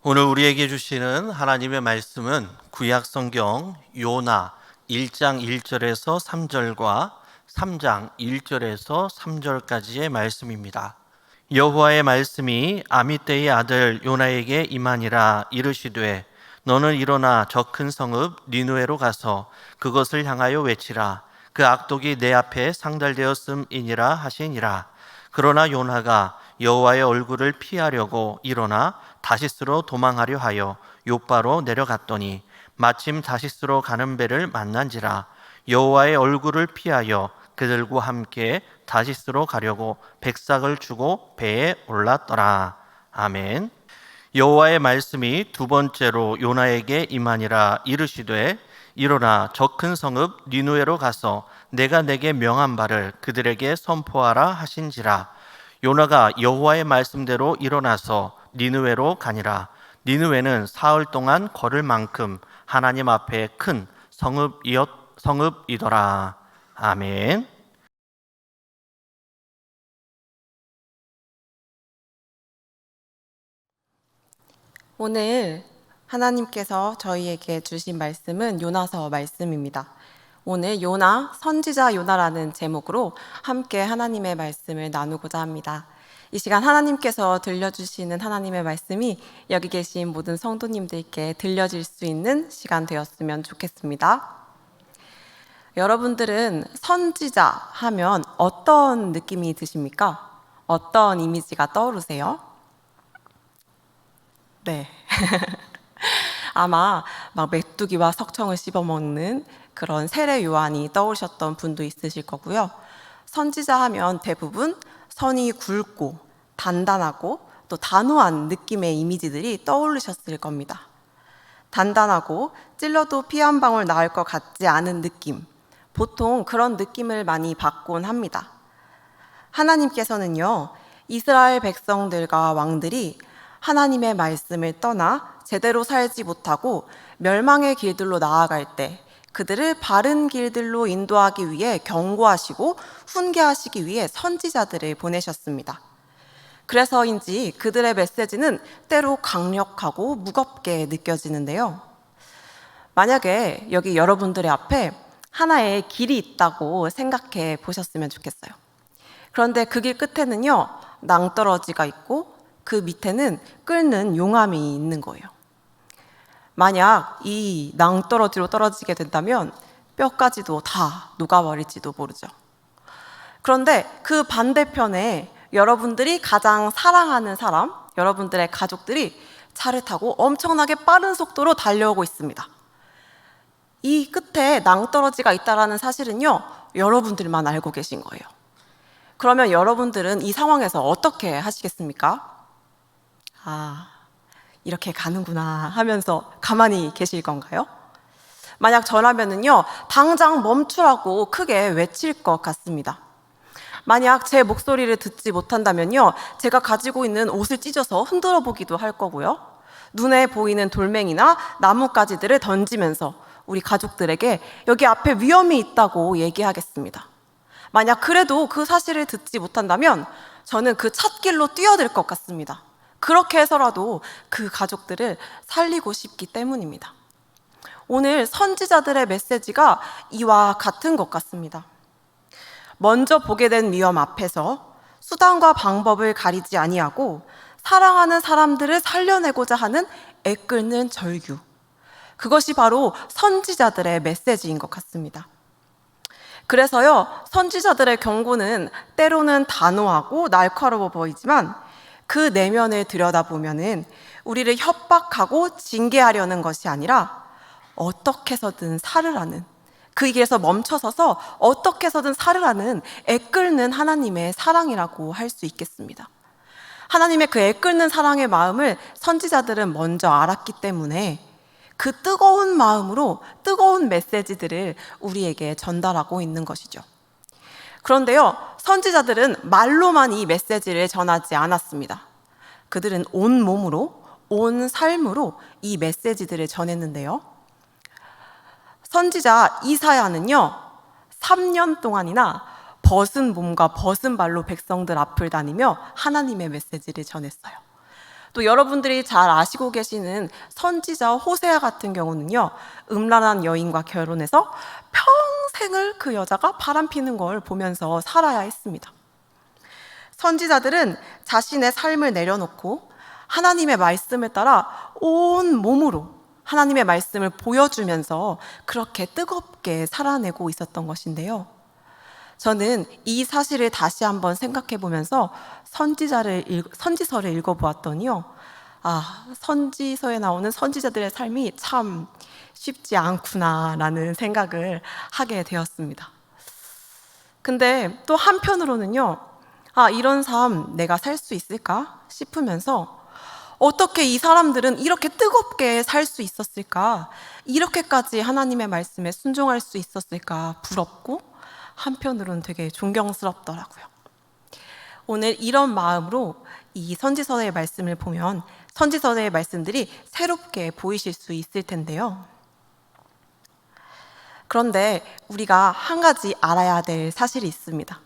오늘 우리에게 주시는 하나님의 말씀은 구약 성경 요나 1장 1절에서 3절과 3장 1절에서 3절까지의 말씀입니다. 여호와의 말씀이 아미떼의 아들 요나에게 임하니라. 이르시되 너는 일어나 저 큰 성읍 니느웨로 가서 그것을 향하여 외치라. 그 악독이 내 앞에 상달되었음이니라 하시니라. 그러나 요나가 여호와의 얼굴을 피하려고 일어나 다시스로 도망하려 하여 욥바로 내려갔더니 마침 다시스로 가는 배를 만난지라. 여호와의 얼굴을 피하여 그들과 함께 다시스로 가려고 백삭을 주고 배에 올랐더라. 아멘. 여호와의 말씀이 두 번째로 요나에게 임하니라. 이르시되 일어나 저 큰 성읍 니느웨로 가서 내가 내게 명한 바를 그들에게 선포하라 하신지라. 요나가 여호와의 말씀대로 일어나서 니느웨로 가니라. 니느웨는 사흘 동안 걸을 만큼 하나님 앞에 큰 성읍이더라. 아멘. 오늘 하나님께서 저희에게 주신 말씀은 요나서 말씀입니다. 오늘 요나, 선지자 요나라는 제목으로 함께 하나님의 말씀을 나누고자 합니다. 이 시간 하나님께서 들려주시는 하나님의 말씀이 여기 계신 모든 성도님들께 들려질 수 있는 시간 되었으면 좋겠습니다. 여러분들은 선지자 하면 어떤 느낌이 드십니까? 어떤 이미지가 떠오르세요? 네. 아마 막 메뚜기와 석청을 씹어먹는 그런 세례 요한이 떠오르셨던 분도 있으실 거고요. 선지자 하면 대부분 선이 굵고 단단하고 또 단호한 느낌의 이미지들이 떠오르셨을 겁니다. 단단하고 찔러도 피 한 방울 나올 것 같지 않은 느낌, 보통 그런 느낌을 많이 받곤 합니다. 하나님께서는요, 이스라엘 백성들과 왕들이 하나님의 말씀을 떠나 제대로 살지 못하고 멸망의 길들로 나아갈 때 그들을 바른 길들로 인도하기 위해 경고하시고 훈계하시기 위해 선지자들을 보내셨습니다. 그래서인지 그들의 메시지는 때로 강력하고 무겁게 느껴지는데요. 만약에 여기 여러분들의 앞에 하나의 길이 있다고 생각해 보셨으면 좋겠어요. 그런데 그 길 끝에는요, 낭떠러지가 있고 그 밑에는 끓는 용암이 있는 거예요. 만약 이 낭떠러지로 떨어지게 된다면 뼈까지도 다 녹아버릴지도 모르죠. 그런데 그 반대편에 여러분들이 가장 사랑하는 사람, 여러분들의 가족들이 차를 타고 엄청나게 빠른 속도로 달려오고 있습니다. 이 끝에 낭떠러지가 있다는 사실은요, 여러분들만 알고 계신 거예요. 그러면 여러분들은 이 상황에서 어떻게 하시겠습니까? 이렇게 가는구나 하면서 가만히 계실 건가요? 만약 저라면은요, 당장 멈추라고 크게 외칠 것 같습니다. 만약 제 목소리를 듣지 못한다면요, 제가 가지고 있는 옷을 찢어서 흔들어 보기도 할 거고요. 눈에 보이는 돌멩이나 나뭇가지들을 던지면서 우리 가족들에게 여기 앞에 위험이 있다고 얘기하겠습니다. 만약 그래도 그 사실을 듣지 못한다면 저는 그 찻길로 뛰어들 것 같습니다. 그렇게 해서라도 그 가족들을 살리고 싶기 때문입니다. 오늘 선지자들의 메시지가 이와 같은 것 같습니다. 먼저 보게 된 위험 앞에서 수단과 방법을 가리지 아니하고 사랑하는 사람들을 살려내고자 하는 애끓는 절규, 그것이 바로 선지자들의 메시지인 것 같습니다. 그래서요, 선지자들의 경고는 때로는 단호하고 날카로워 보이지만 그 내면을 들여다보면은 우리를 협박하고 징계하려는 것이 아니라 어떻게 해서든 살으라는, 그 길에서 멈춰서서 어떻게 해서든 살으라는 애끓는 하나님의 사랑이라고 할 수 있겠습니다. 하나님의 그 애끓는 사랑의 마음을 선지자들은 먼저 알았기 때문에 그 뜨거운 마음으로 뜨거운 메시지들을 우리에게 전달하고 있는 것이죠. 그런데요, 선지자들은 말로만 이 메시지를 전하지 않았습니다. 그들은 온 몸으로, 온 삶으로 이 메시지들을 전했는데요. 선지자 이사야는요, 3년 동안이나 벗은 몸과 벗은 발로 백성들 앞을 다니며 하나님의 메시지를 전했어요. 또 여러분들이 잘 아시고 계시는 선지자 호세아 같은 경우는요, 음란한 여인과 결혼해서 평생을 그 여자가 바람피는 걸 보면서 살아야 했습니다. 선지자들은 자신의 삶을 내려놓고 하나님의 말씀을 따라 온 몸으로 하나님의 말씀을 보여주면서 그렇게 뜨겁게 살아내고 있었던 것인데요. 저는 이 사실을 다시 한번 생각해 보면서 선지서를 읽어보았더니요. 선지서에 나오는 선지자들의 삶이 참 쉽지 않구나라는 생각을 하게 되었습니다. 근데 또 한편으로는요, 이런 삶 내가 살 수 있을까 싶으면서 어떻게 이 사람들은 이렇게 뜨겁게 살 수 있었을까? 이렇게까지 하나님의 말씀에 순종할 수 있었을까? 부럽고 한편으로는 되게 존경스럽더라고요. 오늘 이런 마음으로 이 선지서의 말씀을 보면 선지서의 말씀들이 새롭게 보이실 수 있을 텐데요. 그런데 우리가 한 가지 알아야 될 사실이 있습니다.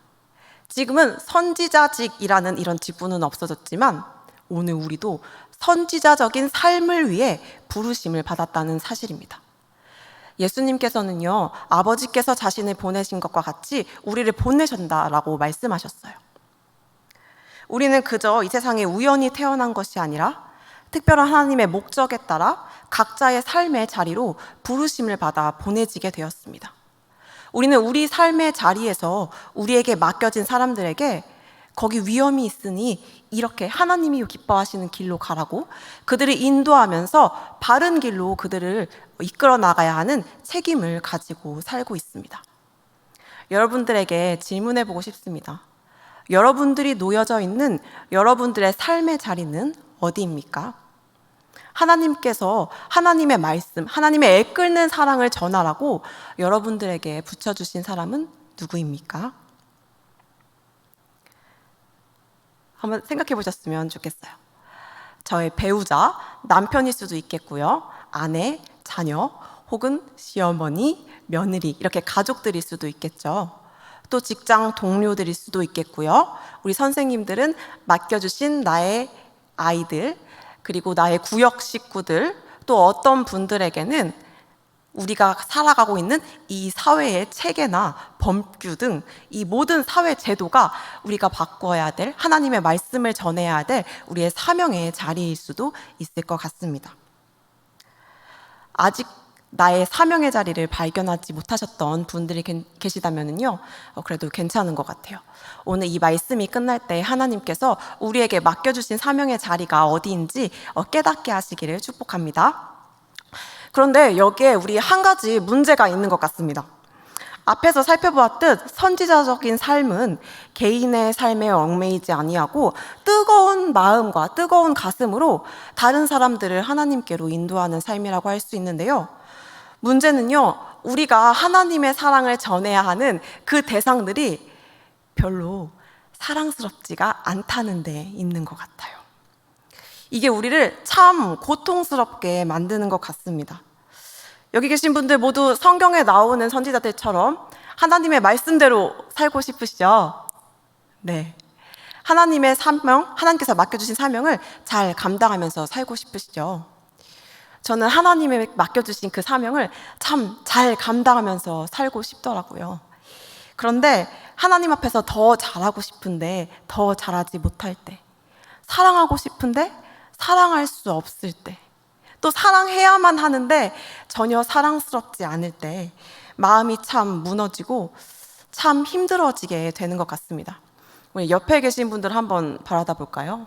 지금은 선지자직이라는 이런 직분은 없어졌지만 오늘 우리도 선지자적인 삶을 위해 부르심을 받았다는 사실입니다. 예수님께서는요, 아버지께서 자신을 보내신 것과 같이 우리를 보내신다라고 말씀하셨어요. 우리는 그저 이 세상에 우연히 태어난 것이 아니라 특별한 하나님의 목적에 따라 각자의 삶의 자리로 부르심을 받아 보내지게 되었습니다. 우리는 우리 삶의 자리에서 우리에게 맡겨진 사람들에게 거기 위험이 있으니 이렇게 하나님이 기뻐하시는 길로 가라고 그들을 인도하면서 바른 길로 그들을 이끌어 나가야 하는 책임을 가지고 살고 있습니다. 여러분들에게 질문해 보고 싶습니다. 여러분들이 놓여져 있는 여러분들의 삶의 자리는 어디입니까? 하나님께서 하나님의 말씀, 하나님의 애끓는 사랑을 전하라고 여러분들에게 붙여주신 사람은 누구입니까? 한번 생각해 보셨으면 좋겠어요. 저의 배우자, 남편일 수도 있겠고요. 아내, 자녀, 혹은 시어머니, 며느리, 이렇게 가족들일 수도 있겠죠. 또 직장 동료들일 수도 있겠고요. 우리 선생님들은 맡겨주신 나의 아이들, 그리고 나의 구역 식구들, 또 어떤 분들에게는 우리가 살아가고 있는 이 사회의 체계나 법규 등 이 모든 사회 제도가 우리가 바꿔야 될, 하나님의 말씀을 전해야 될 우리의 사명의 자리일 수도 있을 것 같습니다. 아직 나의 사명의 자리를 발견하지 못하셨던 분들이 계시다면요, 그래도 괜찮은 것 같아요. 오늘 이 말씀이 끝날 때 하나님께서 우리에게 맡겨주신 사명의 자리가 어디인지 깨닫게 하시기를 축복합니다. 그런데 여기에 우리 한 가지 문제가 있는 것 같습니다. 앞에서 살펴보았듯 선지자적인 삶은 개인의 삶에 얽매이지 아니하고 뜨거운 마음과 뜨거운 가슴으로 다른 사람들을 하나님께로 인도하는 삶이라고 할 수 있는데요. 문제는요, 우리가 하나님의 사랑을 전해야 하는 그 대상들이 별로 사랑스럽지가 않다는 데 있는 것 같아요. 이게 우리를 참 고통스럽게 만드는 것 같습니다. 여기 계신 분들 모두 성경에 나오는 선지자들처럼 하나님의 말씀대로 살고 싶으시죠? 네. 하나님의 사명, 하나님께서 맡겨주신 사명을 잘 감당하면서 살고 싶으시죠? 저는 하나님의 맡겨주신 그 사명을 참 잘 감당하면서 살고 싶더라고요. 그런데 하나님 앞에서 더 잘하고 싶은데 더 잘하지 못할 때, 사랑하고 싶은데 사랑할 수 없을 때, 또 사랑해야만 하는데 전혀 사랑스럽지 않을 때 마음이 참 무너지고 참 힘들어지게 되는 것 같습니다. 우리 옆에 계신 분들 한번 바라다 볼까요?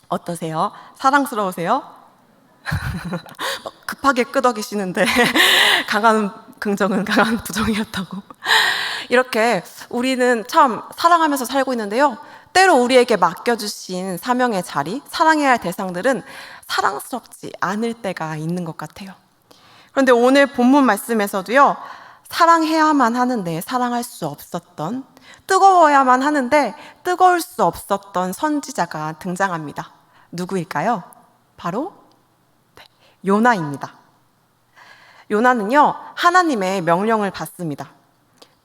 어떠세요? 사랑스러우세요? 급하게 끄덕이시는데 강한 긍정은 강한 부정이었다고. 이렇게 우리는 참 사랑하면서 살고 있는데요, 때로 우리에게 맡겨주신 사명의 자리, 사랑해야 할 대상들은 사랑스럽지 않을 때가 있는 것 같아요. 그런데 오늘 본문 말씀에서도요, 사랑해야만 하는데 사랑할 수 없었던, 뜨거워야만 하는데 뜨거울 수 없었던 선지자가 등장합니다. 누구일까요? 바로 요나입니다. 요나는요, 하나님의 명령을 받습니다.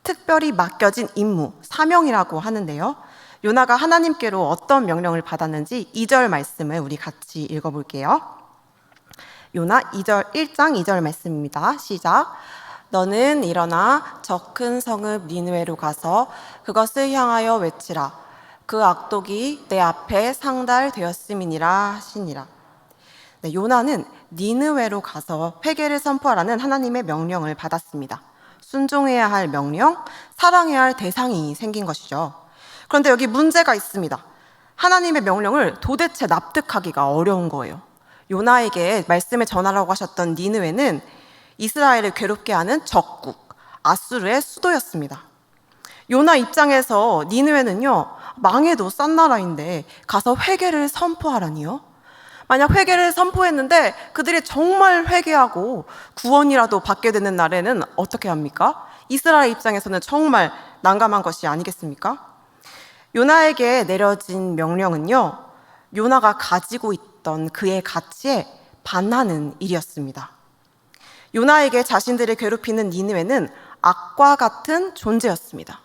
특별히 맡겨진 임무, 사명이라고 하는데요, 요나가 하나님께로 어떤 명령을 받았는지 2절 말씀을 우리 같이 읽어볼게요. 요나 1장 2절 말씀입니다. 시작. 너는 일어나 저 큰 성읍 니느웨로 가서 그것을 향하여 외치라. 그 악독이 내 앞에 상달되었음이니라 하시니라. 네, 요나는 니느웨로 가서 회개를 선포하라는 하나님의 명령을 받았습니다. 순종해야 할 명령, 사랑해야 할 대상이 생긴 것이죠. 그런데 여기 문제가 있습니다. 하나님의 명령을 도대체 납득하기가 어려운 거예요. 요나에게 말씀을 전하라고 하셨던 니느웨는 이스라엘을 괴롭게 하는 적국, 아수르의 수도였습니다. 요나 입장에서 니느웨는요, 망해도 싼 나라인데 가서 회개를 선포하라니요? 만약 회개를 선포했는데 그들이 정말 회개하고 구원이라도 받게 되는 날에는 어떻게 합니까? 이스라엘 입장에서는 정말 난감한 것이 아니겠습니까? 요나에게 내려진 명령은요, 요나가 가지고 있던 그의 가치에 반하는 일이었습니다. 요나에게 자신들을 괴롭히는 니느웨는 악과 같은 존재였습니다.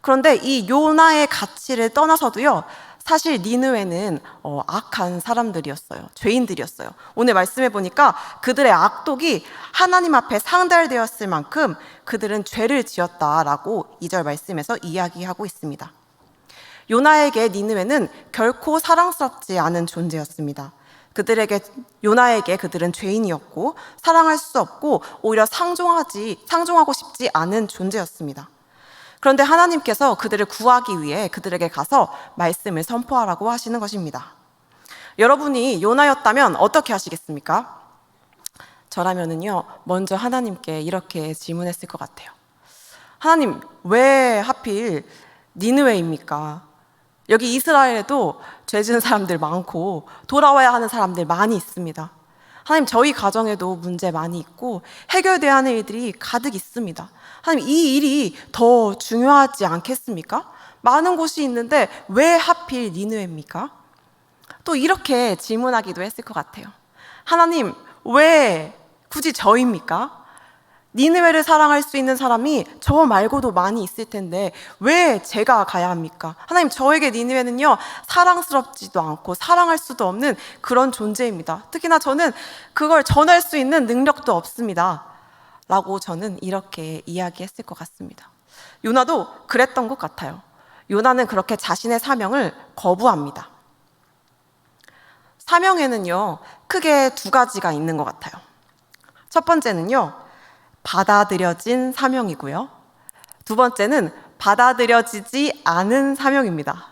그런데 이 요나의 가치를 떠나서도요, 사실 니느웨는 악한 사람들이었어요. 죄인들이었어요. 오늘 말씀해 보니까 그들의 악독이 하나님 앞에 상달되었을 만큼 그들은 죄를 지었다라고 2절 말씀에서 이야기하고 있습니다. 요나에게 니느웨는 결코 사랑스럽지 않은 존재였습니다. 요나에게 그들은 죄인이었고 사랑할 수 없고 오히려 상종하고 싶지 않은 존재였습니다. 그런데 하나님께서 그들을 구하기 위해 그들에게 가서 말씀을 선포하라고 하시는 것입니다. 여러분이 요나였다면 어떻게 하시겠습니까? 저라면은요, 먼저 하나님께 이렇게 질문했을 것 같아요. 하나님, 왜 하필 니느웨입니까? 여기 이스라엘에도 죄 지은 사람들 많고 돌아와야 하는 사람들 많이 있습니다. 하나님, 저희 가정에도 문제 많이 있고 해결돼야 하는 일들이 가득 있습니다. 하나님, 이 일이 더 중요하지 않겠습니까? 많은 곳이 있는데 왜 하필 니느웨입니까? 또 이렇게 질문하기도 했을 것 같아요. 하나님, 왜 굳이 저입니까? 니느웨를 사랑할 수 있는 사람이 저 말고도 많이 있을 텐데 왜 제가 가야 합니까? 하나님, 저에게 니느웨는요, 사랑스럽지도 않고 사랑할 수도 없는 그런 존재입니다. 특히나 저는 그걸 전할 수 있는 능력도 없습니다. 라고 저는 이렇게 이야기했을 것 같습니다. 요나도 그랬던 것 같아요. 요나는 그렇게 자신의 사명을 거부합니다. 사명에는요, 크게 두 가지가 있는 것 같아요. 첫 번째는요, 받아들여진 사명이고요. 두 번째는 받아들여지지 않은 사명입니다.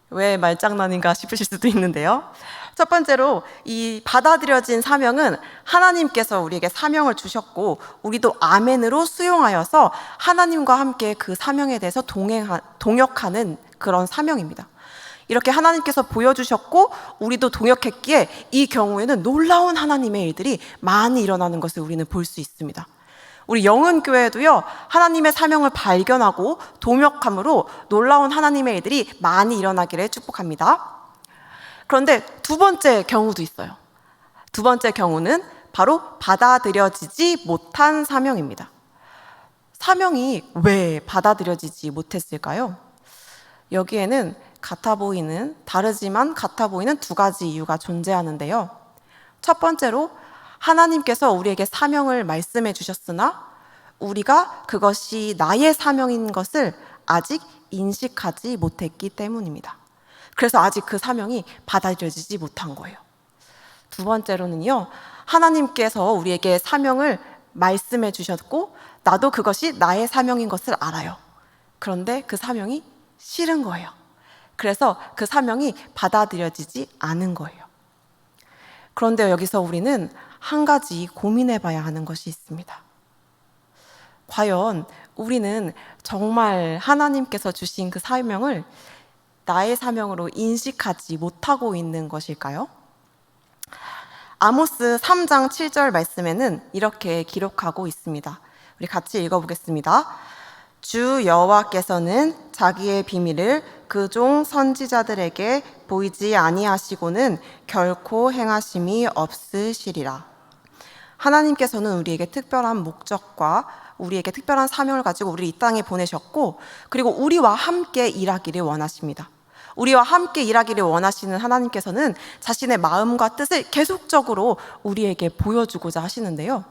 왜 말장난인가 싶으실 수도 있는데요. 첫 번째로 이 받아들여진 사명은 하나님께서 우리에게 사명을 주셨고 우리도 아멘으로 수용하여서 하나님과 함께 그 사명에 대해서 동역하는 그런 사명입니다. 이렇게 하나님께서 보여주셨고 우리도 동역했기에 이 경우에는 놀라운 하나님의 일들이 많이 일어나는 것을 우리는 볼 수 있습니다. 우리 영은교회도요, 하나님의 사명을 발견하고 동역함으로 놀라운 하나님의 일들이 많이 일어나기를 축복합니다. 그런데 두 번째 경우도 있어요. 두 번째 경우는 바로 받아들여지지 못한 사명입니다. 사명이 왜 받아들여지지 못했을까요? 여기에는 다르지만 같아 보이는 두 가지 이유가 존재하는데요. 첫 번째로 하나님께서 우리에게 사명을 말씀해 주셨으나 우리가 그것이 나의 사명인 것을 아직 인식하지 못했기 때문입니다. 그래서 아직 그 사명이 받아들여지지 못한 거예요. 두 번째로는요, 하나님께서 우리에게 사명을 말씀해 주셨고 나도 그것이 나의 사명인 것을 알아요. 그런데 그 사명이 싫은 거예요. 그래서 그 사명이 받아들여지지 않은 거예요. 그런데 여기서 우리는 한 가지 고민해 봐야 하는 것이 있습니다. 과연 우리는 정말 하나님께서 주신 그 사명을 나의 사명으로 인식하지 못하고 있는 것일까요? 아모스 3장 7절 말씀에는 이렇게 기록하고 있습니다. 우리 같이 읽어보겠습니다. 주 여호와께서는 자기의 비밀을 그 종 선지자들에게 보이지 아니하시고는 결코 행하심이 없으시리라. 하나님께서는 우리에게 특별한 목적과 우리에게 특별한 사명을 가지고 우리를 이 땅에 보내셨고, 그리고 우리와 함께 일하기를 원하십니다. 우리와 함께 일하기를 원하시는 하나님께서는 자신의 마음과 뜻을 계속적으로 우리에게 보여주고자 하시는데요.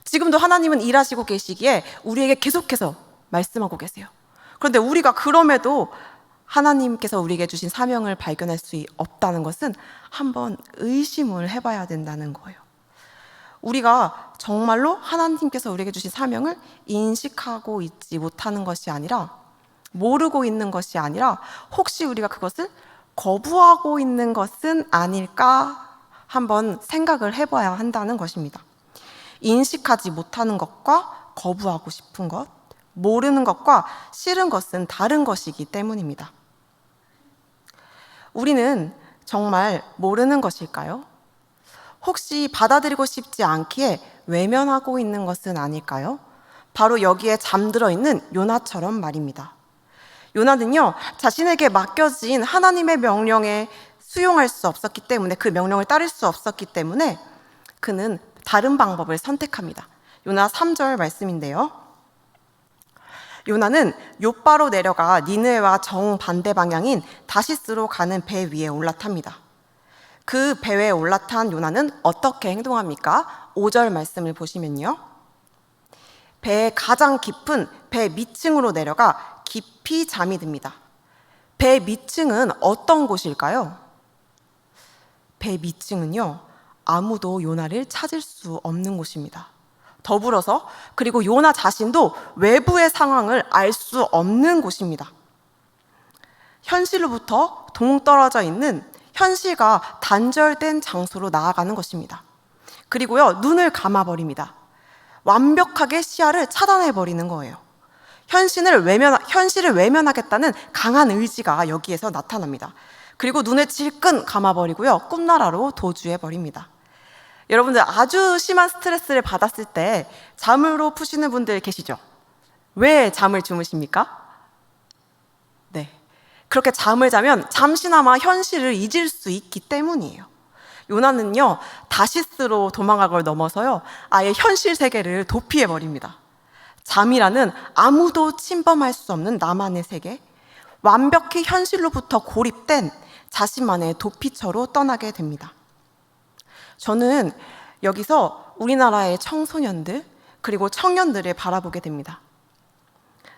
지금도 하나님은 일하시고 계시기에 우리에게 계속해서 말씀하고 계세요. 그런데 우리가 그럼에도 하나님께서 우리에게 주신 사명을 발견할 수 없다는 것은 한번 의심을 해봐야 된다는 거예요. 우리가 정말로 하나님께서 우리에게 주신 사명을 인식하고 있지 못하는 것이 아니라, 모르고 있는 것이 아니라 혹시 우리가 그것을 거부하고 있는 것은 아닐까 한번 생각을 해봐야 한다는 것입니다. 인식하지 못하는 것과 거부하고 싶은 것, 모르는 것과 싫은 것은 다른 것이기 때문입니다. 우리는 정말 모르는 것일까요? 혹시 받아들이고 싶지 않기에 외면하고 있는 것은 아닐까요? 바로 여기에 잠들어 있는 요나처럼 말입니다. 요나는요, 자신에게 맡겨진 하나님의 명령에 수용할 수 없었기 때문에, 그 명령을 따를 수 없었기 때문에 그는 다른 방법을 선택합니다. 요나 3절 말씀인데요. 요나는 욥바로 내려가 니느웨와 정반대 방향인 다시스로 가는 배 위에 올라탑니다. 그 배에 올라탄 요나는 어떻게 행동합니까? 5절 말씀을 보시면요. 배의 가장 깊은 배 밑층으로 내려가 깊이 잠이 듭니다. 배 밑층은 어떤 곳일까요? 배 밑층은요, 아무도 요나를 찾을 수 없는 곳입니다. 더불어서 그리고 요나 자신도 외부의 상황을 알 수 없는 곳입니다. 현실로부터 동떨어져 있는, 현실과 단절된 장소로 나아가는 것입니다. 그리고요, 눈을 감아버립니다. 완벽하게 시야를 차단해버리는 거예요. 현실을 외면하겠다는 강한 의지가 여기에서 나타납니다. 그리고 눈을 질끈 감아버리고요, 꿈나라로 도주해버립니다. 여러분들 아주 심한 스트레스를 받았을 때 잠으로 푸시는 분들 계시죠? 왜 잠을 주무십니까? 네, 그렇게 잠을 자면 잠시나마 현실을 잊을 수 있기 때문이에요. 요나는요, 다시스로 도망갈 걸 넘어서요, 아예 현실 세계를 도피해버립니다. 잠이라는 아무도 침범할 수 없는 나만의 세계, 완벽히 현실로부터 고립된 자신만의 도피처로 떠나게 됩니다. 저는 여기서 우리나라의 청소년들 그리고 청년들을 바라보게 됩니다.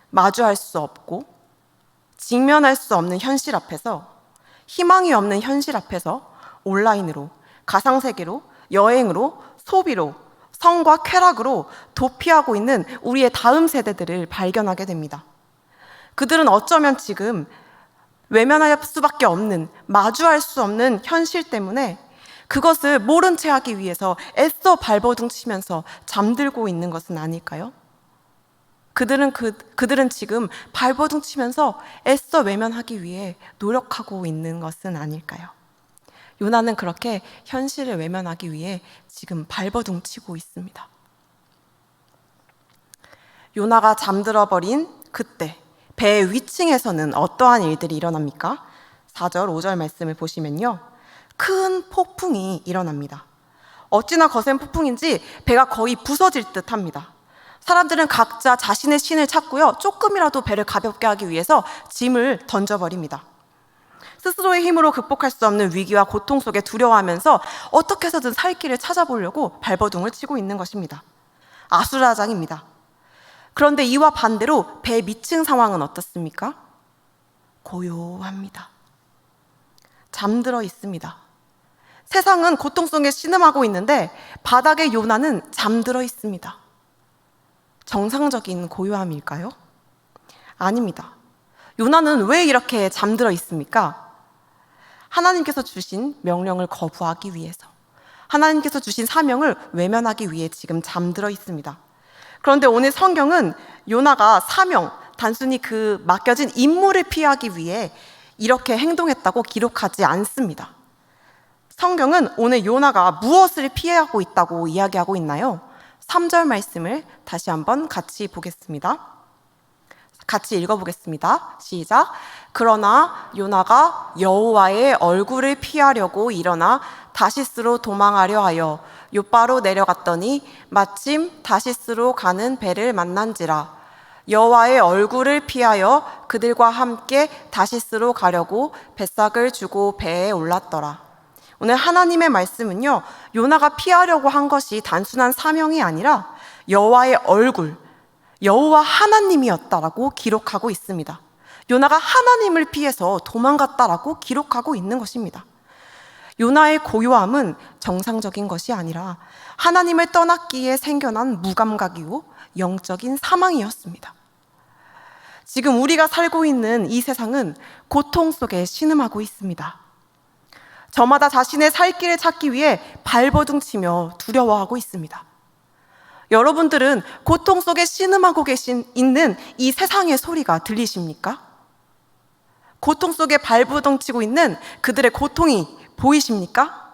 마주할 수 없고 직면할 수 없는 현실 앞에서, 희망이 없는 현실 앞에서 온라인으로, 가상세계로, 여행으로, 소비로, 성과 쾌락으로 도피하고 있는 우리의 다음 세대들을 발견하게 됩니다. 그들은 어쩌면 지금 외면할 수밖에 없는, 마주할 수 없는 현실 때문에 그것을 모른 채 하기 위해서 애써 발버둥 치면서 잠들고 있는 것은 아닐까요? 그들은 지금 발버둥 치면서 애써 외면하기 위해 노력하고 있는 것은 아닐까요? 요나는 그렇게 현실을 외면하기 위해 지금 발버둥 치고 있습니다. 요나가 잠들어버린 그때 배 위층에서는 어떠한 일들이 일어납니까? 4절, 5절 말씀을 보시면요, 큰 폭풍이 일어납니다. 어찌나 거센 폭풍인지 배가 거의 부서질 듯 합니다. 사람들은 각자 자신의 신을 찾고요, 조금이라도 배를 가볍게 하기 위해서 짐을 던져버립니다. 스스로의 힘으로 극복할 수 없는 위기와 고통 속에 두려워하면서 어떻게 해서든 살 길을 찾아보려고 발버둥을 치고 있는 것입니다. 아수라장입니다. 그런데 이와 반대로 배 밑층 상황은 어떻습니까? 고요합니다. 잠들어 있습니다. 세상은 고통 속에 신음하고 있는데 바닥에 요나는 잠들어 있습니다. 정상적인 고요함일까요? 아닙니다. 요나는 왜 이렇게 잠들어 있습니까? 하나님께서 주신 명령을 거부하기 위해서, 하나님께서 주신 사명을 외면하기 위해 지금 잠들어 있습니다. 그런데 오늘 성경은 요나가 사명, 단순히 그 맡겨진 임무를 피하기 위해 이렇게 행동했다고 기록하지 않습니다. 성경은 오늘 요나가 무엇을 피하고 있다고 이야기하고 있나요? 3절 말씀을 다시 한번 같이 보겠습니다. 같이 읽어보겠습니다. 시작. 그러나 요나가 여호와의 얼굴을 피하려고 일어나 다시스로 도망하려 하여 요바로 내려갔더니 마침 다시스로 가는 배를 만난지라. 여호와의 얼굴을 피하여 그들과 함께 다시스로 가려고 뱃삭을 주고 배에 올랐더라. 오늘 하나님의 말씀은요, 요나가 피하려고 한 것이 단순한 사명이 아니라 여호와의 얼굴, 여호와 하나님이었다라고 기록하고 있습니다. 요나가 하나님을 피해서 도망갔다라고 기록하고 있는 것입니다. 요나의 고요함은 정상적인 것이 아니라 하나님을 떠났기에 생겨난 무감각이고 영적인 사망이었습니다. 지금 우리가 살고 있는 이 세상은 고통 속에 신음하고 있습니다. 저마다 자신의 살 길을 찾기 위해 발버둥치며 두려워하고 있습니다. 여러분들은 고통 속에 신음하고 있는 이 세상의 소리가 들리십니까? 고통 속에 발버둥치고 있는 그들의 고통이 보이십니까?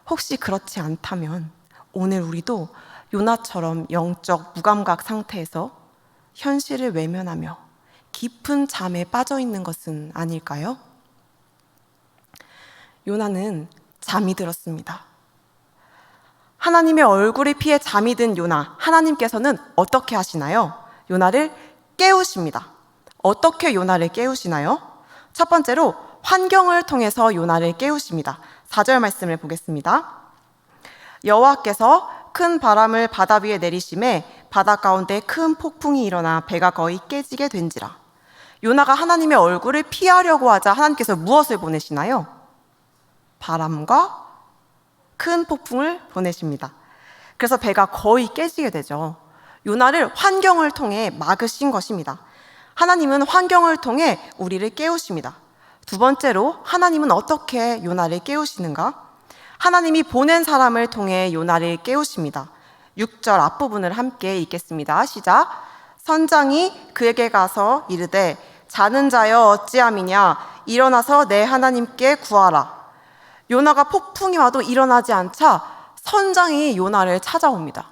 혹시 그렇지 않다면 오늘 우리도 요나처럼 영적 무감각 상태에서 현실을 외면하며 깊은 잠에 빠져 있는 것은 아닐까요? 요나는 잠이 들었습니다. 하나님의 얼굴을 피해 잠이 든 요나, 하나님께서는 어떻게 하시나요? 요나를 깨우십니다. 어떻게 요나를 깨우시나요? 첫 번째로 환경을 통해서 요나를 깨우십니다. 4절 말씀을 보겠습니다. 여호와께서 큰 바람을 바다 위에 내리심에 바다 가운데 큰 폭풍이 일어나 배가 거의 깨지게 된지라. 요나가 하나님의 얼굴을 피하려고 하자 하나님께서 무엇을 보내시나요? 바람과 큰 폭풍을 보내십니다. 그래서 배가 거의 깨지게 되죠. 요나를 환경을 통해 막으신 것입니다. 하나님은 환경을 통해 우리를 깨우십니다. 두 번째로 하나님은 어떻게 요나를 깨우시는가? 하나님이 보낸 사람을 통해 요나를 깨우십니다. 6절 앞부분을 함께 읽겠습니다. 시작. 선장이 그에게 가서 이르되 자는 자여 어찌함이냐 일어나서 내 하나님께 구하라. 요나가 폭풍이 와도 일어나지 않자 선장이 요나를 찾아옵니다.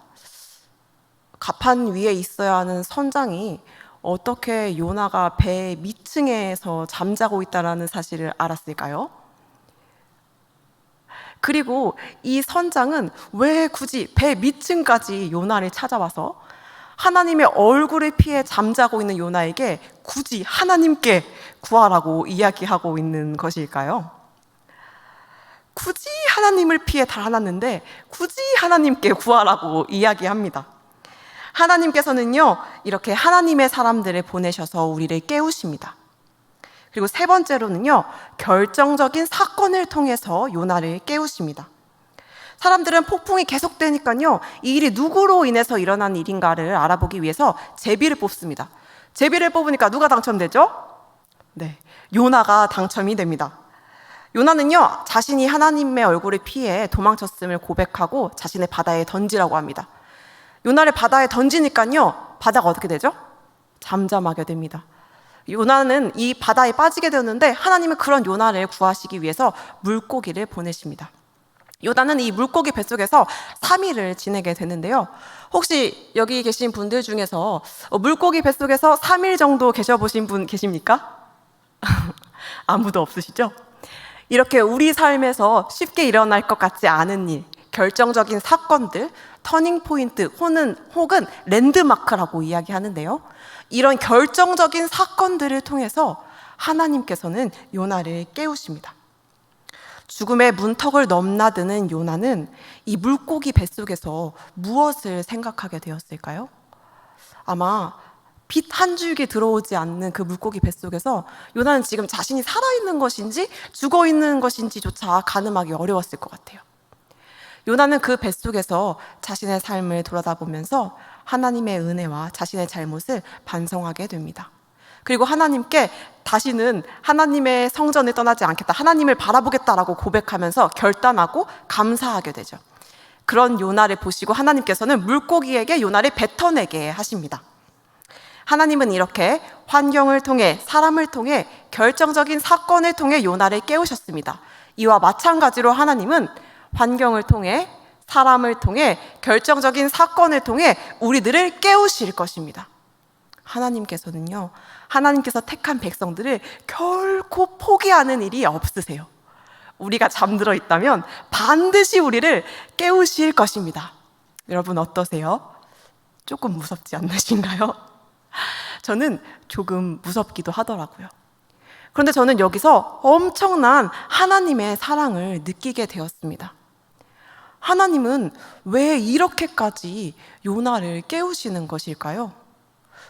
갑판 위에 있어야 하는 선장이 어떻게 요나가 배 밑층에서 잠자고 있다는 사실을 알았을까요? 그리고 이 선장은 왜 굳이 배 밑층까지 요나를 찾아와서 하나님의 얼굴을 피해 잠자고 있는 요나에게 굳이 하나님께 구하라고 이야기하고 있는 것일까요? 굳이 하나님을 피해 달아났는데 굳이 하나님께 구하라고 이야기합니다. 하나님께서는요, 이렇게 하나님의 사람들을 보내셔서 우리를 깨우십니다. 그리고 세 번째로는요, 결정적인 사건을 통해서 요나를 깨우십니다. 사람들은 폭풍이 계속되니까요, 이 일이 누구로 인해서 일어난 일인가를 알아보기 위해서 제비를 뽑습니다. 제비를 뽑으니까 누가 당첨되죠? 네, 요나가 당첨이 됩니다. 요나는요, 자신이 하나님의 얼굴을 피해 도망쳤음을 고백하고 자신의 바다에 던지라고 합니다. 요나를 바다에 던지니까요, 바다가 어떻게 되죠? 잠잠하게 됩니다. 요나는 이 바다에 빠지게 되었는데 하나님은 그런 요나를 구하시기 위해서 물고기를 보내십니다. 요나는 이 물고기 뱃속에서 3일을 지내게 되는데요. 혹시 여기 계신 분들 중에서 물고기 뱃속에서 3일 정도 계셔보신 분 계십니까? 아무도 없으시죠? 이렇게 우리 삶에서 쉽게 일어날 것 같지 않은 일, 결정적인 사건들, 터닝 포인트 혹은 랜드마크라고 이야기하는데요. 이런 결정적인 사건들을 통해서 하나님께서는 요나를 깨우십니다. 죽음의 문턱을 넘나드는 요나는 이 물고기 뱃속에서 무엇을 생각하게 되었을까요? 아마 빛 한 줄기 들어오지 않는 그 물고기 뱃속에서 요나는 지금 자신이 살아있는 것인지 죽어있는 것인지조차 가늠하기 어려웠을 것 같아요. 요나는 그 뱃속에서 자신의 삶을 돌아다보면서 하나님의 은혜와 자신의 잘못을 반성하게 됩니다. 그리고 하나님께 다시는 하나님의 성전을 떠나지 않겠다, 하나님을 바라보겠다라고 고백하면서 결단하고 감사하게 되죠. 그런 요나를 보시고 하나님께서는 물고기에게 요나를 뱉어내게 하십니다. 하나님은 이렇게 환경을 통해, 사람을 통해, 결정적인 사건을 통해 요나를 깨우셨습니다. 이와 마찬가지로 하나님은 환경을 통해, 사람을 통해, 결정적인 사건을 통해 우리들을 깨우실 것입니다. 하나님께서는요, 하나님께서 택한 백성들을 결코 포기하는 일이 없으세요. 우리가 잠들어 있다면 반드시 우리를 깨우실 것입니다. 여러분 어떠세요? 조금 무섭지 않으신가요? 저는 조금 무섭기도 하더라고요. 그런데 저는 여기서 엄청난 하나님의 사랑을 느끼게 되었습니다. 하나님은 왜 이렇게까지 요나를 깨우시는 것일까요?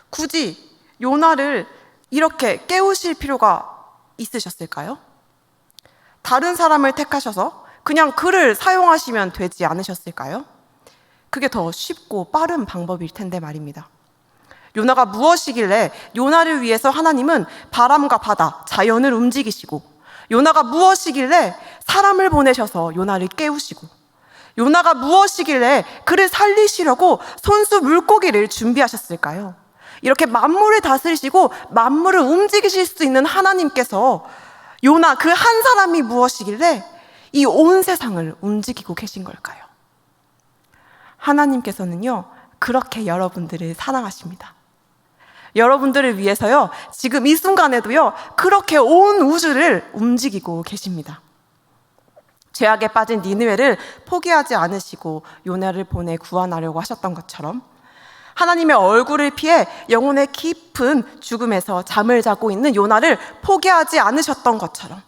굳이 요나를 이렇게 깨우실 필요가 있으셨을까요? 다른 사람을 택하셔서 그냥 그를 사용하시면 되지 않으셨을까요? 그게 더 쉽고 빠른 방법일 텐데 말입니다. 요나가 무엇이길래 요나를 위해서 하나님은 바람과 바다, 자연을 움직이시고, 요나가 무엇이길래 사람을 보내셔서 요나를 깨우시고, 요나가 무엇이길래 그를 살리시려고 손수 물고기를 준비하셨을까요? 이렇게 만물을 다스리시고 만물을 움직이실 수 있는 하나님께서 요나 그 한 사람이 무엇이길래 이 온 세상을 움직이고 계신 걸까요? 하나님께서는요, 그렇게 여러분들을 사랑하십니다. 여러분들을 위해서요, 지금 이 순간에도요, 그렇게 온 우주를 움직이고 계십니다. 죄악에 빠진 니느웨를 포기하지 않으시고 요나를 보내 구원하려고 하셨던 것처럼, 하나님의 얼굴을 피해 영혼의 깊은 죽음에서 잠을 자고 있는 요나를 포기하지 않으셨던 것처럼,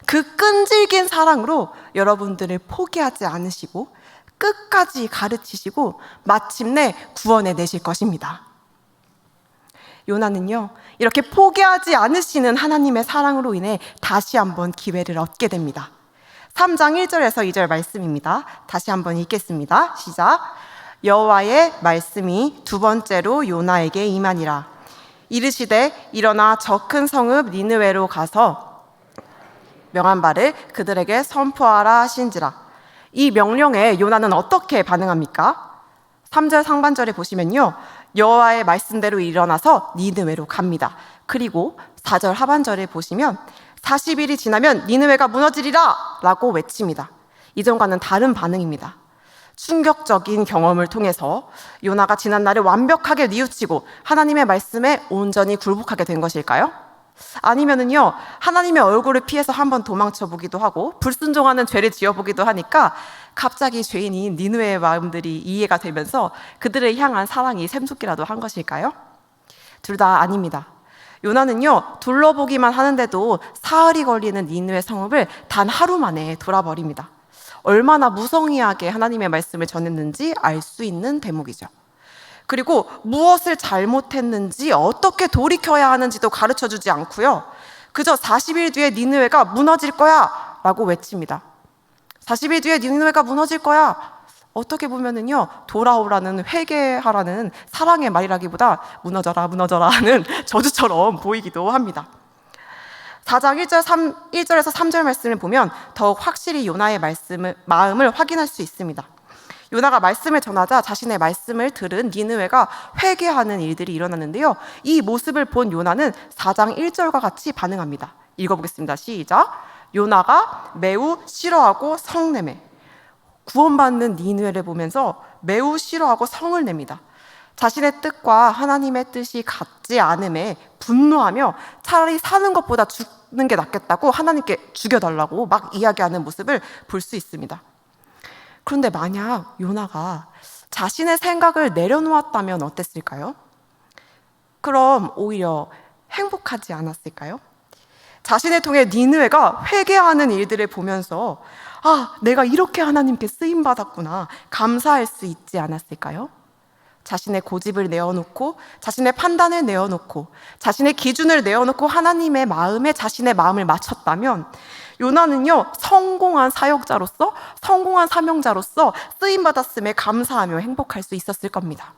그 끈질긴 사랑으로 여러분들을 포기하지 않으시고 끝까지 가르치시고 마침내 구원해 내실 것입니다. 요나는요, 이렇게 포기하지 않으시는 하나님의 사랑으로 인해 다시 한번 기회를 얻게 됩니다. 3장 1절에서 2절 말씀입니다. 다시 한번 읽겠습니다. 시작. 여호와의 말씀이 두 번째로 요나에게 임하니라. 이르시되 일어나 저 큰 성읍 니느웨로 가서 명한 바를 그들에게 선포하라 하신지라. 이 명령에 요나는 어떻게 반응합니까? 3절 상반절에 보시면요, 여호와의 말씀대로 일어나서 니느웨로 갑니다. 그리고 4절 하반절에 보시면 40일이 지나면 니느웨가 무너지리라 라고 외칩니다. 이전과는 다른 반응입니다. 충격적인 경험을 통해서 요나가 지난날을 완벽하게 뉘우치고 하나님의 말씀에 온전히 굴복하게 된 것일까요? 아니면은요, 하나님의 얼굴을 피해서 한번 도망쳐 보기도 하고 불순종하는 죄를 지어보기도 하니까 갑자기 죄인인 니느웨의 마음들이 이해가 되면서 그들을 향한 사랑이 샘솟기라도 한 것일까요? 둘 다 아닙니다. 요나는요, 둘러보기만 하는데도 사흘이 걸리는 니느웨 성읍을 단 하루 만에 돌아버립니다. 얼마나 무성의하게 하나님의 말씀을 전했는지 알 수 있는 대목이죠. 그리고 무엇을 잘못했는지 어떻게 돌이켜야 하는지도 가르쳐주지 않고요, 그저 40일 뒤에 니느웨가 무너질 거야 라고 외칩니다. 40일 뒤에 니느웨가 무너질 거야. 어떻게 보면은요, 돌아오라는, 회개하라는 사랑의 말이라기보다 무너져라 무너져라 하는 저주처럼 보이기도 합니다. 4장 1절에서 3절 말씀을 보면 더욱 확실히 요나의 마음을 확인할 수 있습니다. 요나가 말씀을 전하자 자신의 말씀을 들은 니느웨가 회개하는 일들이 일어났는데요, 이 모습을 본 요나는 4장 1절과 같이 반응합니다. 읽어보겠습니다. 시작. 요나가 매우 싫어하고 성내매. 구원받는 니느웨를 보면서 매우 싫어하고 성을 냅니다. 자신의 뜻과 하나님의 뜻이 같지 않음에 분노하며 차라리 사는 것보다 죽는 게 낫겠다고 하나님께 죽여달라고 막 이야기하는 모습을 볼 수 있습니다. 그런데 만약 요나가 자신의 생각을 내려놓았다면 어땠을까요? 그럼 오히려 행복하지 않았을까요? 자신을 통해 니느웨가 회개하는 일들을 보면서 아, 내가 이렇게 하나님께 쓰임받았구나 감사할 수 있지 않았을까요? 자신의 고집을 내어놓고 자신의 판단을 내어놓고 자신의 기준을 내어놓고 하나님의 마음에 자신의 마음을 맞췄다면 요나는요, 성공한 사역자로서, 성공한 사명자로서 쓰임받았음에 감사하며 행복할 수 있었을 겁니다.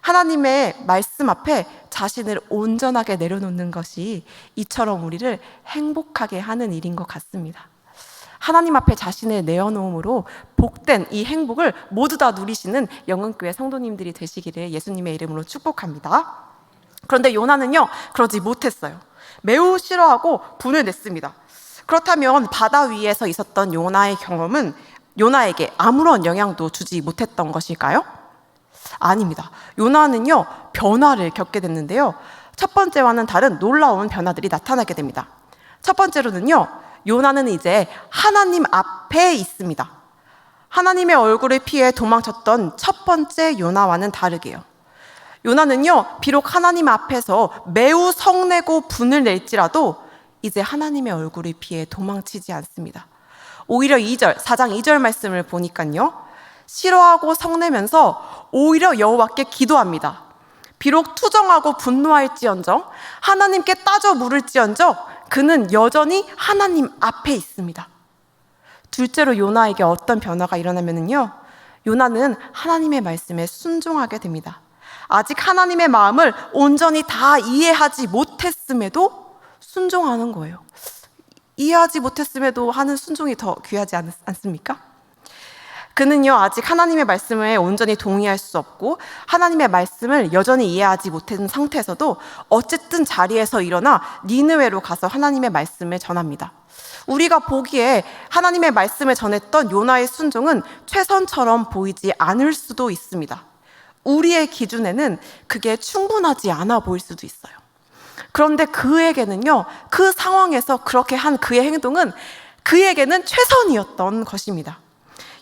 하나님의 말씀 앞에 자신을 온전하게 내려놓는 것이 이처럼 우리를 행복하게 하는 일인 것 같습니다. 하나님 앞에 자신을 내어놓음으로 복된 이 행복을 모두 다 누리시는 영흥교회 성도님들이 되시기를 예수님의 이름으로 축복합니다. 그런데 요나는요, 그러지 못했어요. 매우 싫어하고 분을 냈습니다. 그렇다면 바다 위에서 있었던 요나의 경험은 요나에게 아무런 영향도 주지 못했던 것일까요? 아닙니다. 요나는요, 변화를 겪게 됐는데요, 첫 번째와는 다른 놀라운 변화들이 나타나게 됩니다. 첫 번째로는요, 요나는 이제 하나님 앞에 있습니다. 하나님의 얼굴을 피해 도망쳤던 첫 번째 요나와는 다르게요. 요나는요, 비록 하나님 앞에서 매우 성내고 분을 낼지라도 이제 하나님의 얼굴을 피해 도망치지 않습니다. 오히려 4장 2절 말씀을 보니까요, 싫어하고 성내면서 오히려 여호와께 기도합니다. 비록 투정하고 분노할지언정, 하나님께 따져 물을지언정 그는 여전히 하나님 앞에 있습니다. 둘째로 요나에게 어떤 변화가 일어나면요, 요나는 하나님의 말씀에 순종하게 됩니다. 아직 하나님의 마음을 온전히 다 이해하지 못했음에도 순종하는 거예요. 이해하지 못했음에도 하는 순종이 더 귀하지 않습니까? 그는요, 아직 하나님의 말씀에 온전히 동의할 수 없고 하나님의 말씀을 여전히 이해하지 못한 상태에서도 어쨌든 자리에서 일어나 니느웨로 가서 하나님의 말씀을 전합니다. 우리가 보기에 하나님의 말씀을 전했던 요나의 순종은 최선처럼 보이지 않을 수도 있습니다. 우리의 기준에는 그게 충분하지 않아 보일 수도 있어요. 그런데 그에게는요, 그 상황에서 그렇게 한 그의 행동은 그에게는 최선이었던 것입니다.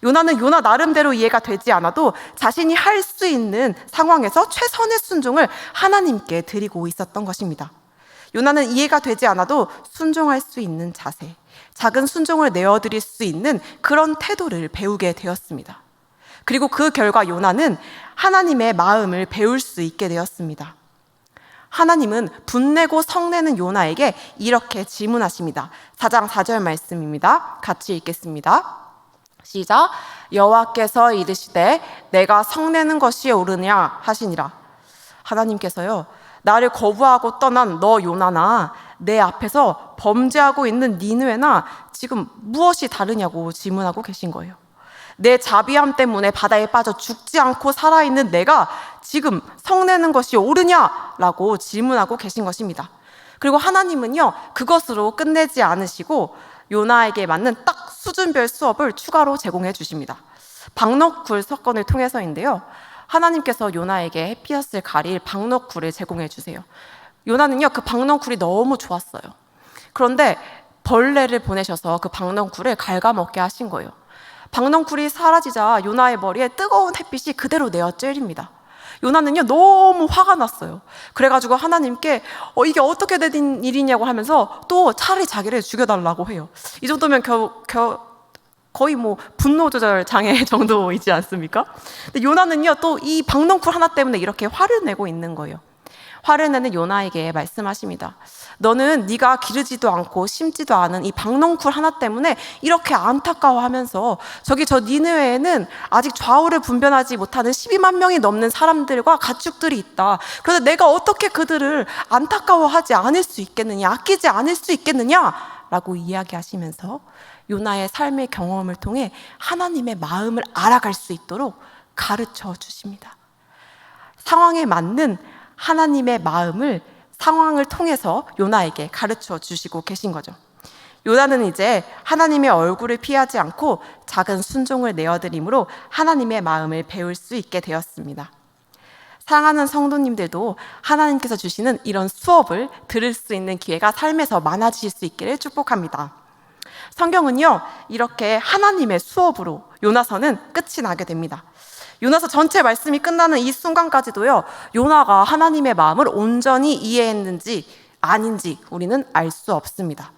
요나는 요나 나름대로 이해가 되지 않아도 자신이 할 수 있는 상황에서 최선의 순종을 하나님께 드리고 있었던 것입니다. 요나는 이해가 되지 않아도 순종할 수 있는 자세, 작은 순종을 내어드릴 수 있는 그런 태도를 배우게 되었습니다. 그리고 그 결과 요나는 하나님의 마음을 배울 수 있게 되었습니다. 하나님은 분내고 성내는 요나에게 이렇게 질문하십니다. 4장 4절 말씀입니다. 같이 읽겠습니다. 시작. 여호와께서 이르시되 내가 성내는 것이 옳으냐 하시니라. 하나님께서요, 나를 거부하고 떠난 너 요나나 내 앞에서 범죄하고 있는 니느웨나 지금 무엇이 다르냐고 질문하고 계신 거예요. 내 자비함 때문에 바다에 빠져 죽지 않고 살아있는 내가 지금 성내는 것이 옳으냐라고 질문하고 계신 것입니다. 그리고 하나님은요, 그것으로 끝내지 않으시고 요나에게 맞는 딱 수준별 수업을 추가로 제공해 주십니다. 박너쿨 사건을 통해서인데요, 하나님께서 요나에게 햇빛을 가릴 박너쿨을 제공해 주세요. 요나는요, 그 박너쿨이 너무 좋았어요. 그런데 벌레를 보내셔서 그 박너쿨을 갉아먹게 하신 거예요. 박넝쿨이 사라지자 요나의 머리에 뜨거운 햇빛이 그대로 내어 쬐립니다. 요나는요, 너무 화가 났어요. 그래가지고 하나님께 이게 어떻게 된 일이냐고 하면서 또 차라리 자기를 죽여달라고 해요. 이 정도면 거의 분노 조절 장애 정도이지 않습니까? 근데 요나는요, 또 이 박넝쿨 하나 때문에 이렇게 화를 내고 있는 거예요. 화를 내는 요나에게 말씀하십니다. 너는 네가 기르지도 않고 심지도 않은 이 박넝쿨 하나 때문에 이렇게 안타까워하면서 저 니느웨에는 아직 좌우를 분별하지 못하는 12만 명이 넘는 사람들과 가축들이 있다. 그래서 내가 어떻게 그들을 안타까워하지 않을 수 있겠느냐, 아끼지 않을 수 있겠느냐라고 이야기하시면서 요나의 삶의 경험을 통해 하나님의 마음을 알아갈 수 있도록 가르쳐 주십니다. 상황에 맞는 하나님의 마음을 상황을 통해서 요나에게 가르쳐 주시고 계신 거죠. 요나는 이제 하나님의 얼굴을 피하지 않고 작은 순종을 내어드림으로 하나님의 마음을 배울 수 있게 되었습니다. 사랑하는 성도님들도 하나님께서 주시는 이런 수업을 들을 수 있는 기회가 삶에서 많아지실 수 있기를 축복합니다. 성경은요, 이렇게 하나님의 수업으로 요나서는 끝이 나게 됩니다. 요나서 전체 말씀이 끝나는 이 순간까지도요, 요나가 하나님의 마음을 온전히 이해했는지 아닌지 우리는 알 수 없습니다.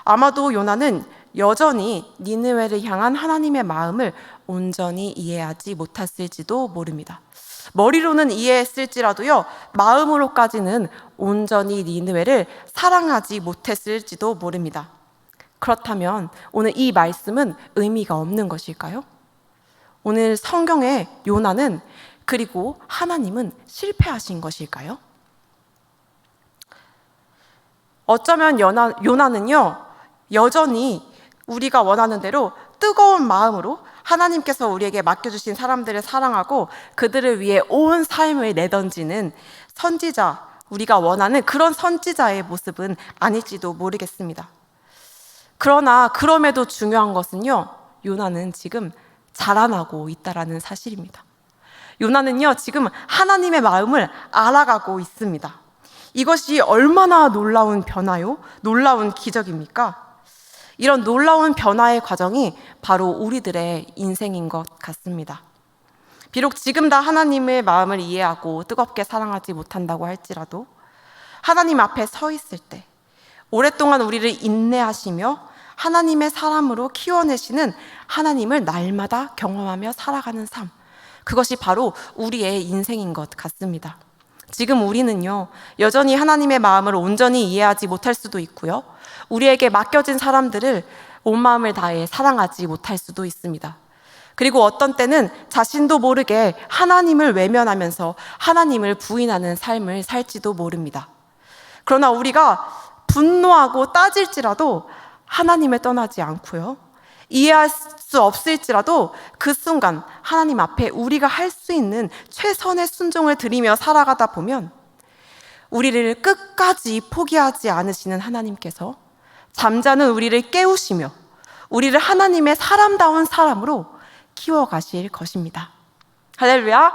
아마도 요나는 여전히 니느웨를 향한 하나님의 마음을 온전히 이해하지 못했을지도 모릅니다. 머리로는 이해했을지라도요, 마음으로까지는 온전히 니느웨를 사랑하지 못했을지도 모릅니다. 그렇다면 오늘 이 말씀은 의미가 없는 것일까요? 오늘 성경의 요나는 그리고 하나님은 실패하신 것일까요? 어쩌면 요나는요, 여전히 우리가 원하는 대로 뜨거운 마음으로 하나님께서 우리에게 맡겨주신 사람들을 사랑하고 그들을 위해 온 삶을 내던지는 선지자, 우리가 원하는 그런 선지자의 모습은 아닐지도 모르겠습니다. 그러나 그럼에도 중요한 것은요, 요나는 지금 자라나고 있다라는 사실입니다. 요나는요, 지금 하나님의 마음을 알아가고 있습니다. 이것이 얼마나 놀라운 변화요? 놀라운 기적입니까? 이런 놀라운 변화의 과정이 바로 우리들의 인생인 것 같습니다. 비록 지금 다 하나님의 마음을 이해하고 뜨겁게 사랑하지 못한다고 할지라도 하나님 앞에 서 있을 때 오랫동안 우리를 인내하시며 하나님의 사람으로 키워내시는 하나님을 날마다 경험하며 살아가는 삶, 그것이 바로 우리의 인생인 것 같습니다. 지금 우리는요, 여전히 하나님의 마음을 온전히 이해하지 못할 수도 있고요, 우리에게 맡겨진 사람들을 온 마음을 다해 사랑하지 못할 수도 있습니다. 그리고 어떤 때는 자신도 모르게 하나님을 외면하면서 하나님을 부인하는 삶을 살지도 모릅니다. 그러나 우리가 분노하고 따질지라도 하나님을 떠나지 않고요, 이해할 수 없을지라도 그 순간 하나님 앞에 우리가 할 수 있는 최선의 순종을 드리며 살아가다 보면 우리를 끝까지 포기하지 않으시는 하나님께서 잠자는 우리를 깨우시며 우리를 하나님의 사람다운 사람으로 키워가실 것입니다. 할렐루야.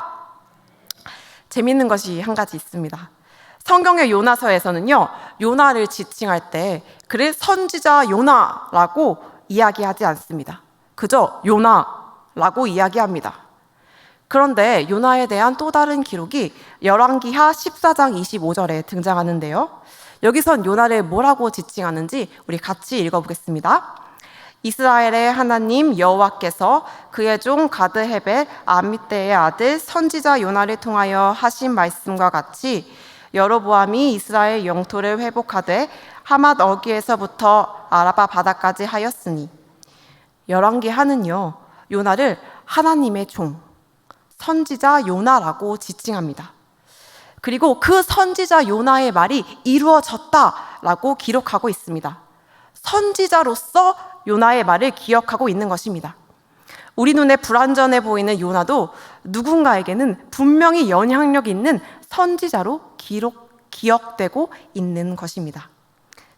재밌는 것이 한 가지 있습니다. 성경의 요나서에서는요, 요나를 지칭할 때 그를 선지자 요나라고 이야기하지 않습니다. 그저 요나라고 이야기합니다. 그런데 요나에 대한 또 다른 기록이 열왕기하 14장 25절에 등장하는데요, 여기선 요나를 뭐라고 지칭하는지 우리 같이 읽어보겠습니다. 이스라엘의 하나님 여호와께서 그의 종 가드헤벨 아미떼의 아들 선지자 요나를 통하여 하신 말씀과 같이 여로보암이 이스라엘 영토를 회복하되 하맛 어귀에서부터 아라바 바다까지 하였으니, 열왕기하는요, 요나를 하나님의 종 선지자 요나라고 지칭합니다. 그리고 그 선지자 요나의 말이 이루어졌다라고 기록하고 있습니다. 선지자로서 요나의 말을 기억하고 있는 것입니다. 우리 눈에 불완전해 보이는 요나도 누군가에게는 분명히 영향력 있는 선지자로 기억되고 있는 것입니다.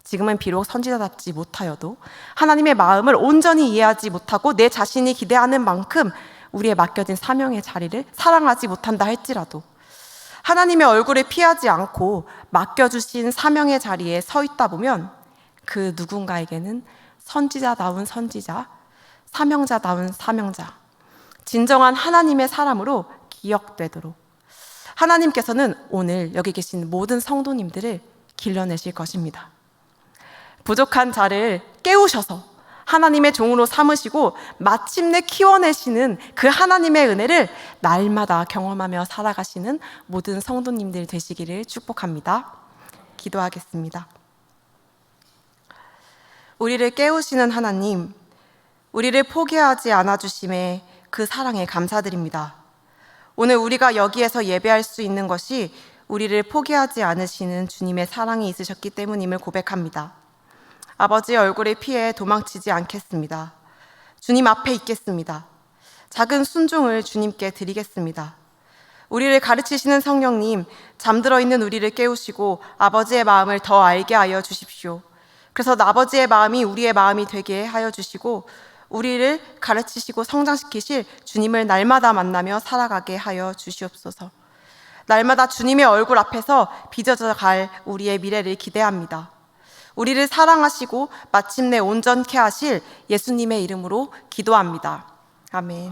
지금은 비록 선지자답지 못하여도 하나님의 마음을 온전히 이해하지 못하고 내 자신이 기대하는 만큼 우리의 맡겨진 사명의 자리를 사랑하지 못한다 할지라도 하나님의 얼굴을 피하지 않고 맡겨주신 사명의 자리에 서 있다 보면 그 누군가에게는 선지자다운 선지자, 사명자다운 사명자, 진정한 하나님의 사람으로 기억되도록 하나님께서는 오늘 여기 계신 모든 성도님들을 길러내실 것입니다. 부족한 자를 깨우셔서 하나님의 종으로 삼으시고 마침내 키워내시는 그 하나님의 은혜를 날마다 경험하며 살아가시는 모든 성도님들 되시기를 축복합니다. 기도하겠습니다. 우리를 깨우시는 하나님, 우리를 포기하지 않아주심에 그 사랑에 감사드립니다. 오늘 우리가 여기에서 예배할 수 있는 것이 우리를 포기하지 않으시는 주님의 사랑이 있으셨기 때문임을 고백합니다. 아버지의 얼굴을 피해 도망치지 않겠습니다. 주님 앞에 있겠습니다. 작은 순종을 주님께 드리겠습니다. 우리를 가르치시는 성령님, 잠들어 있는 우리를 깨우시고 아버지의 마음을 더 알게 하여 주십시오. 그래서 아버지의 마음이 우리의 마음이 되게 하여 주시고 우리를 가르치시고 성장시키실 주님을 날마다 만나며 살아가게 하여 주시옵소서. 날마다 주님의 얼굴 앞에서 빚어져 갈 우리의 미래를 기대합니다. 우리를 사랑하시고 마침내 온전케 하실 예수님의 이름으로 기도합니다. 아멘.